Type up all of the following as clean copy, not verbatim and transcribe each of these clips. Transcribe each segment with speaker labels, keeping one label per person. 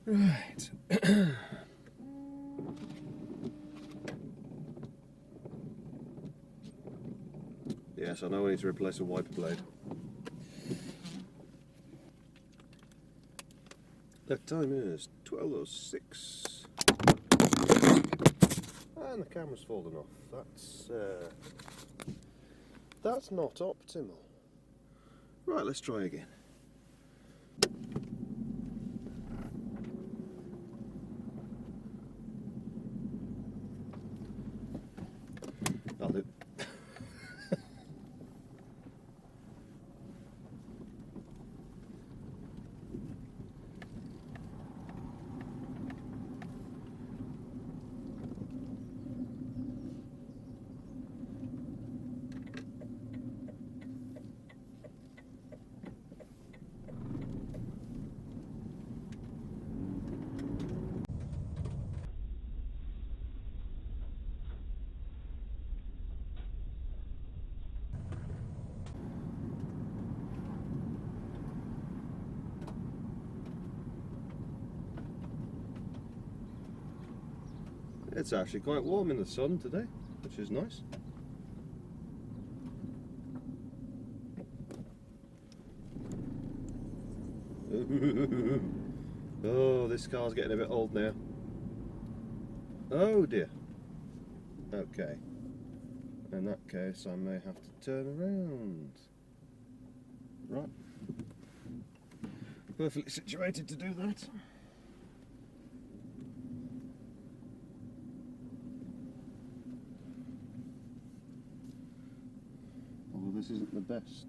Speaker 1: Right. Yes, I know I need to replace a wiper blade. The time is 12:06. And the camera's fallen off. That's not optimal. Right, let's try again. I'll do. It's actually quite warm in the sun today, which is nice. Oh, this car's getting a bit old now. Oh dear. Okay. In that case, I may have to turn around. Right. Perfectly situated to do that. Although this isn't the best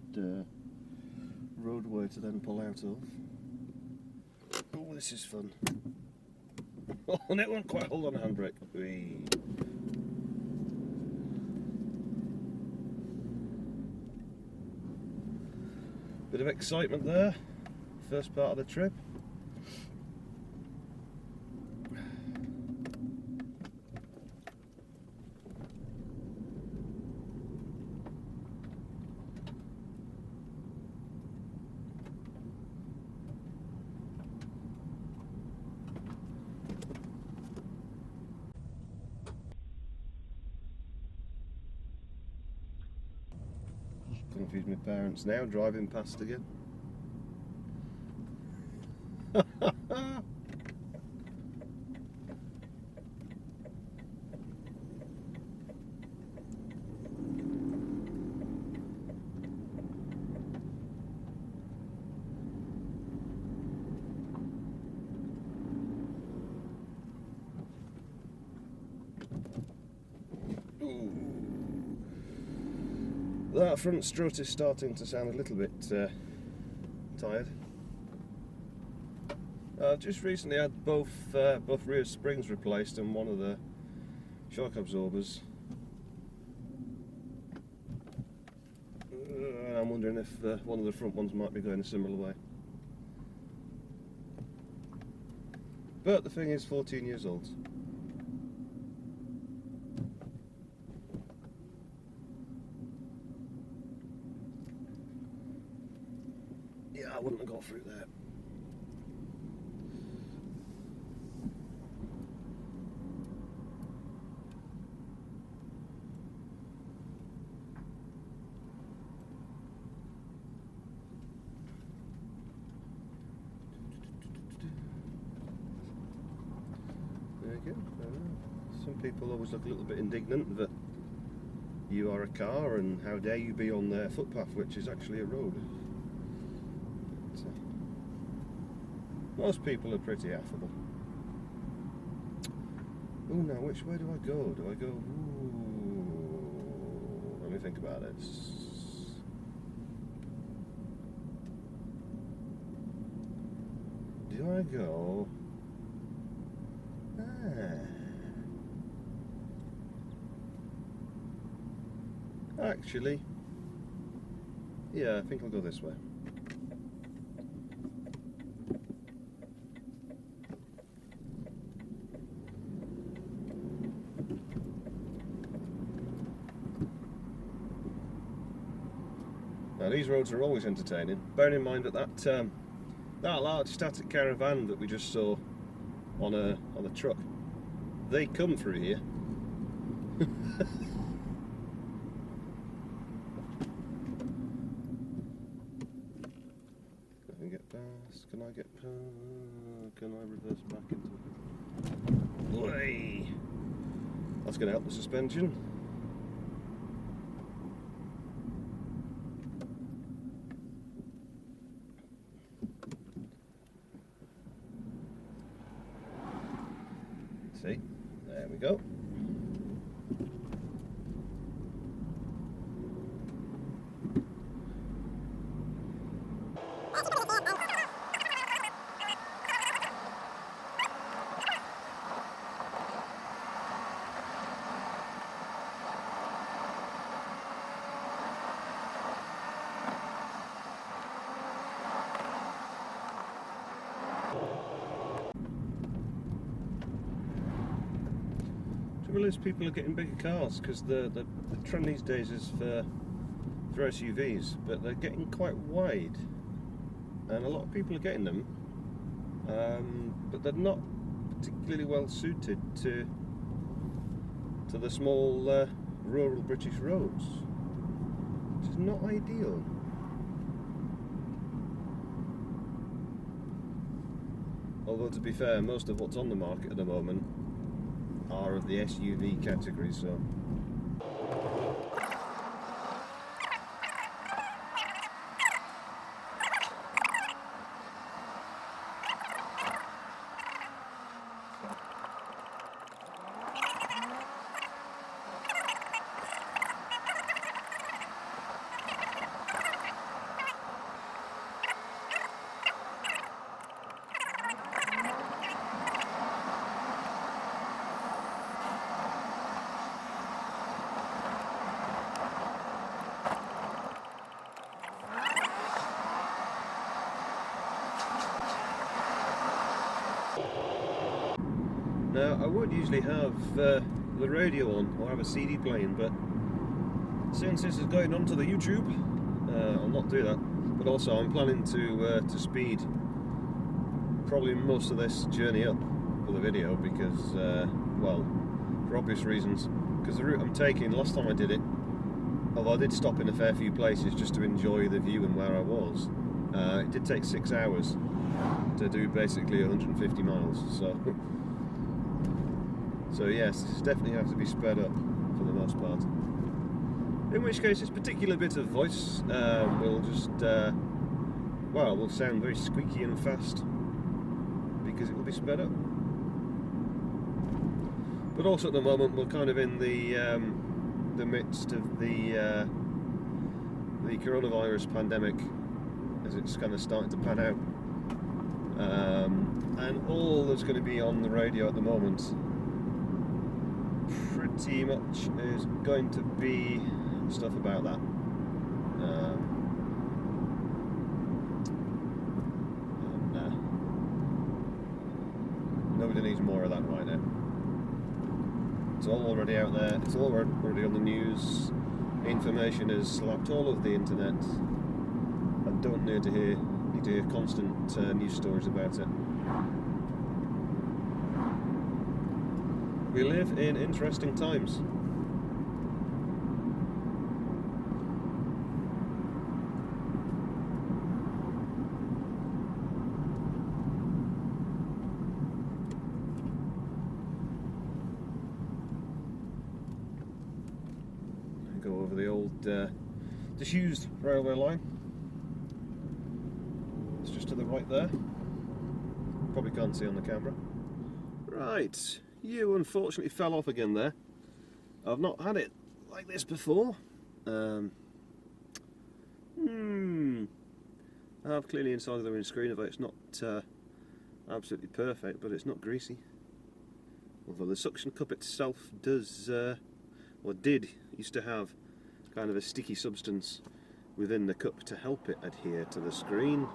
Speaker 1: roadway to then pull out of. Oh, this is fun. Oh, and it won't quite hold on a handbrake. Whee. Bit of excitement there. First part of the trip. Confuse my parents now, driving past again. That front strut is starting to sound a little bit tired. I've just recently had both rear springs replaced and one of the shock absorbers. I'm wondering if one of the front ones might be going a similar way. But the thing is 14 years old. Yeah, I wouldn't have got through there. There you go. Some people always look a little bit indignant that you are a car and how dare you be on their footpath, which is actually a road. Most people are pretty affable. Oh, now which way do I go? Do I go? Ooh, let me think about it. Do I go? Actually, yeah, I think I'll go this way. Now these roads are always entertaining. Bearing in mind that that large static caravan that we just saw on a truck. They come through here. Let me get past. Can I get past? Can I reverse back into? Way. That's going to help the suspension. See, there we go. Is people are getting bigger cars because the trend these days is for SUVs, but they're getting quite wide, and a lot of people are getting them, but they're not particularly well suited to the small rural British roads, which is not ideal. Although, to be fair, most of what's on the market at the moment are of the SUV category, so now, I would usually have the radio on or have a CD playing, but since this is going onto the YouTube, I'll not do that. But also, I'm planning to speed probably most of this journey up for the video because, well, for obvious reasons. Because the route I'm taking, last time I did it, although I did stop in a fair few places just to enjoy the view and where I was, it did take 6 hours to do basically 150 miles. So yes, it's definitely have to be sped up for the most part. In which case, this particular bit of voice will just, well, will sound very squeaky and fast because it will be sped up. But also at the moment, we're kind of in the midst of the coronavirus pandemic, as it's kind of starting to pan out, and all that's going to be on the radio at the moment pretty much is going to be stuff about that. Nobody needs more of that right now. It's all already out there, it's all already on the news. Information has slapped all over the internet. I don't need to hear constant news stories about it. We live in interesting times. Go over the old disused railway line. It's just to the right there. Probably can't see on the camera. Right. You unfortunately fell off again there. I've not had it like this before. I have clearly inside of the windscreen, although it's not absolutely perfect, but it's not greasy. Although the suction cup itself does, or used to have kind of a sticky substance within the cup to help it adhere to the screen.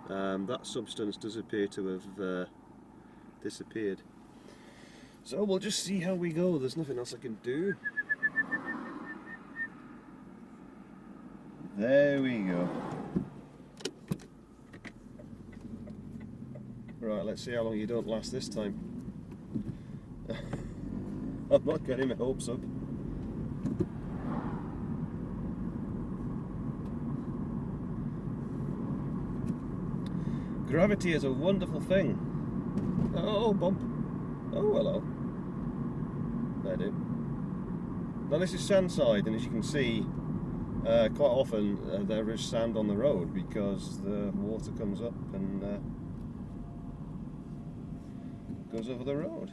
Speaker 1: That substance does appear to have disappeared. So we'll just see how we go. There's nothing else I can do. There we go. Right, let's see how long you don't last this time. I'm not getting my hopes up. Gravity is a wonderful thing. Oh, bump. Oh, hello. There, do. Now this is Arnside, and as you can see, quite often there is sand on the road because the water comes up and goes over the road.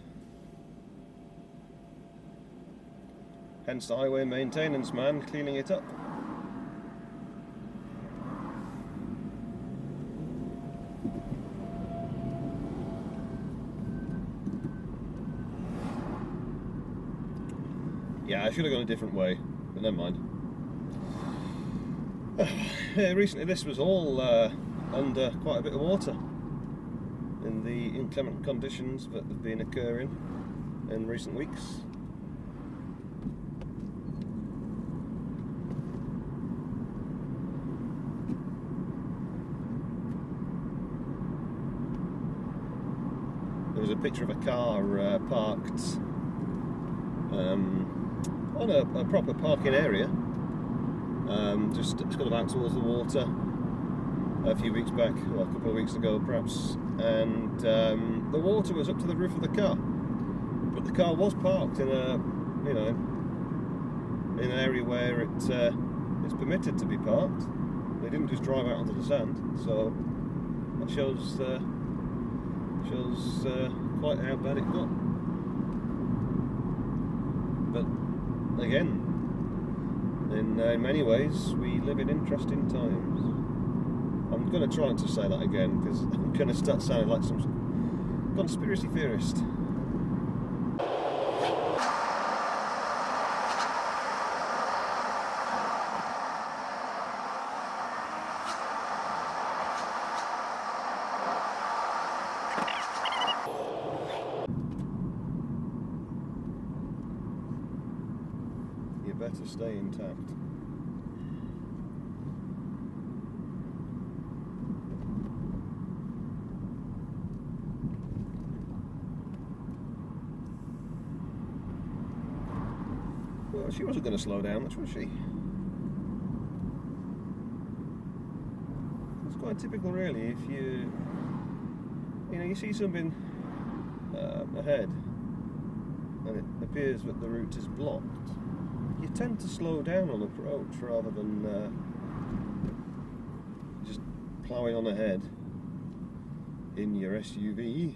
Speaker 1: Hence the highway maintenance man cleaning it up. Yeah, I should have gone a different way, but never mind. Recently this was all under quite a bit of water in the inclement conditions that have been occurring in recent weeks. There was a picture of a car parked on a proper parking area, just kind of out towards the water a few weeks back, or a couple of weeks ago perhaps, and the water was up to the roof of the car, but the car was parked in a, you know, in an area where it's permitted to be parked. They didn't just drive out onto the sand, so that shows quite how bad it got. But again, in many ways, we live in interesting times. I'm going to try not to say that again because I'm going to start sounding like some conspiracy theorist. You better stay intact. Well, she wasn't going to slow down much, was she? It's quite typical, really. If you see something ahead, and it appears that the route is blocked, you tend to slow down on approach rather than just ploughing on ahead in your SUV.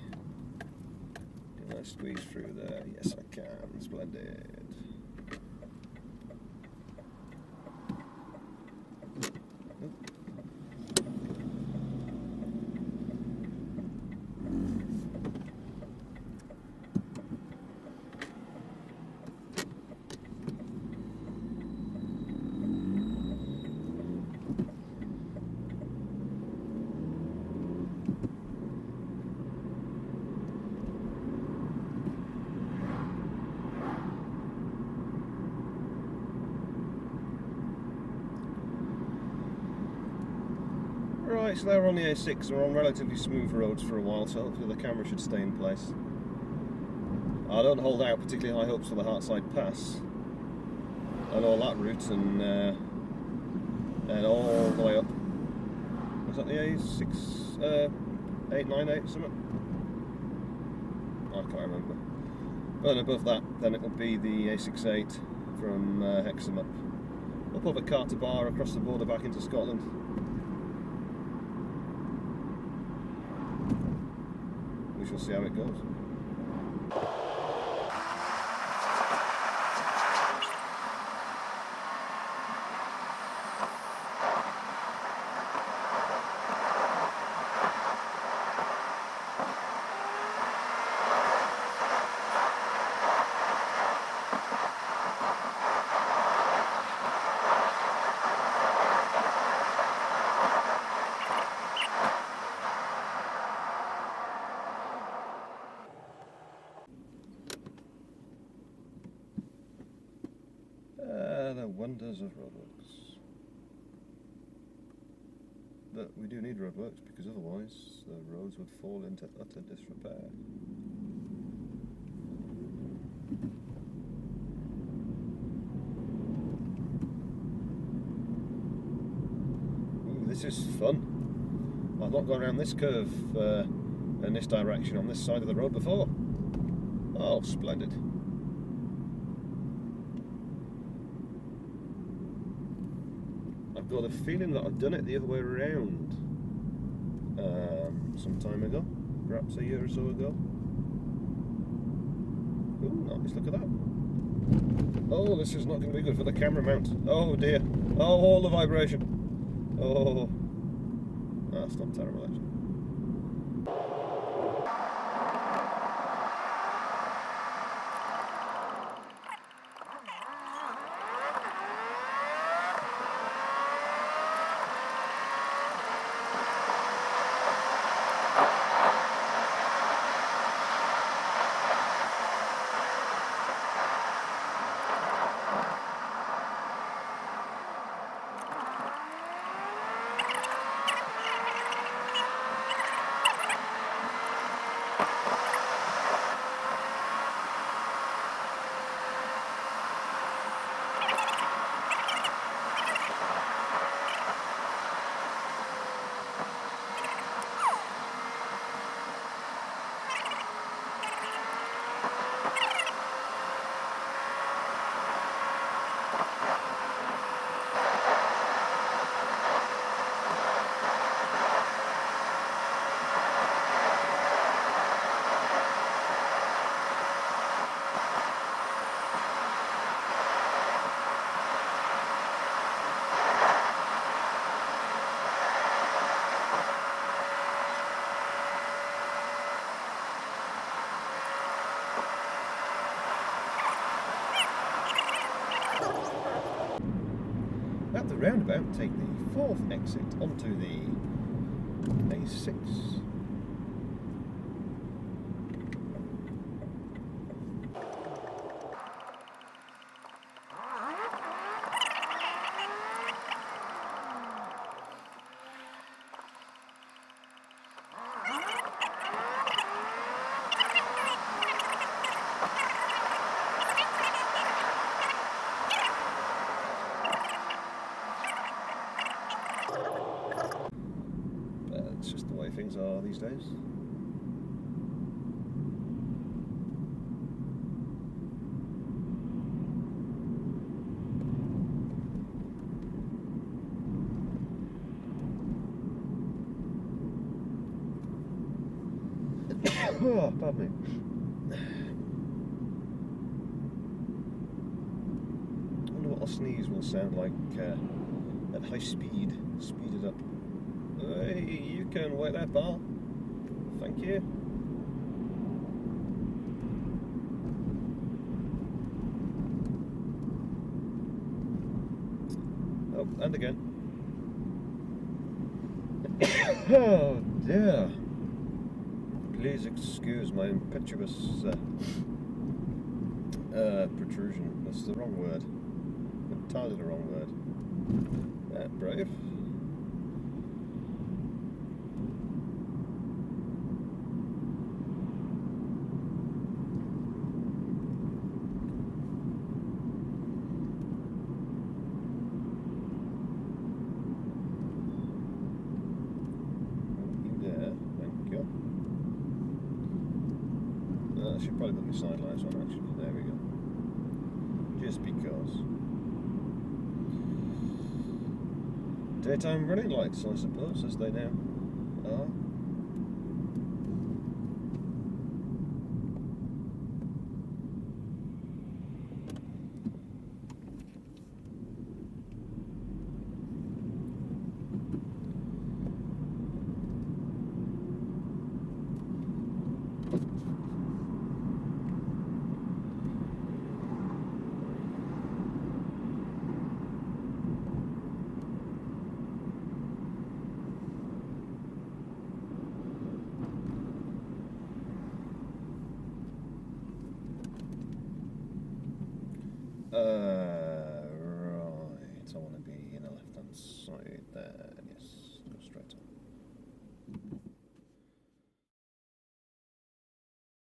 Speaker 1: Can I squeeze through there? Yes, I can. Splendid. Right, so they're on the A6, we're on relatively smooth roads for a while, so hopefully the camera should stay in place. I don't hold out particularly high hopes for the Arnside Pass and all that route, and all the way up. Was that the A6, 898 something? I can't remember. But then above that, then it will be the A68 from Hexham up over Carter Bar across the border back into Scotland. We shall see how it goes. The wonders of roadworks. that we do need roadworks, because otherwise the roads would fall into utter disrepair. Ooh, this is fun. I've not gone around this curve in this direction on this side of the road before. Oh, splendid. I've got a feeling that I've done it the other way around some time ago, perhaps a year or so ago. Ooh, nice, look at that. Oh, this is not going to be good for the camera mount. Oh dear. Oh, all the vibration. Oh, that's not terrible actually. At the roundabout, take the 4th exit onto the A6. It's just the way things are these days. Oh, pardon me. I wonder what a sneeze will sound like at high speed, speeded up. Hey, you can wait that bar. Thank you. Oh, and again. Oh dear. Please excuse my impetuous protrusion. That's the wrong word. Entirely the wrong word. Brave. I should probably put my side lights on actually. There we go. Just because. Daytime running lights, I suppose, as they now are. Right, I want to be in the left-hand side there.